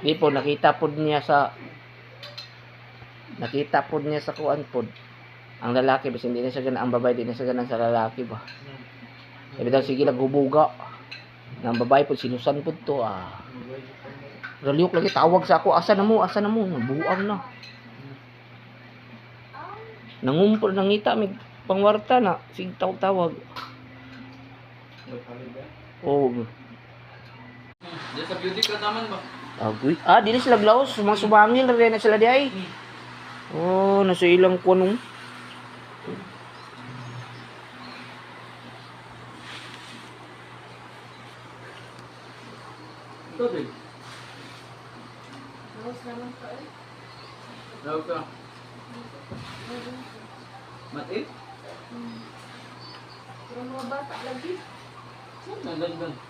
Di po, nakita po niya sa kuan po. Ang lalaki, basta hindi na siya ganang, ang babae, hindi na siya ganang sa lalaki ba. Sabi daw, sige lang, hubuga. Ang babae po, sinusan po to, Raliok lagi, tawag sa ako, asa na mo, nabuang na. Nangumpol, nangita, may pangwarta na, sige, tawag. Oh. Diyan sa beauty ka naman ba? Dili sila glaos, mga sumangil rin na sila di ay. Oh, nasa ilang kunong. Ito din. Daw ka. Mati? Pero mga bata lagi. Nagdagdag.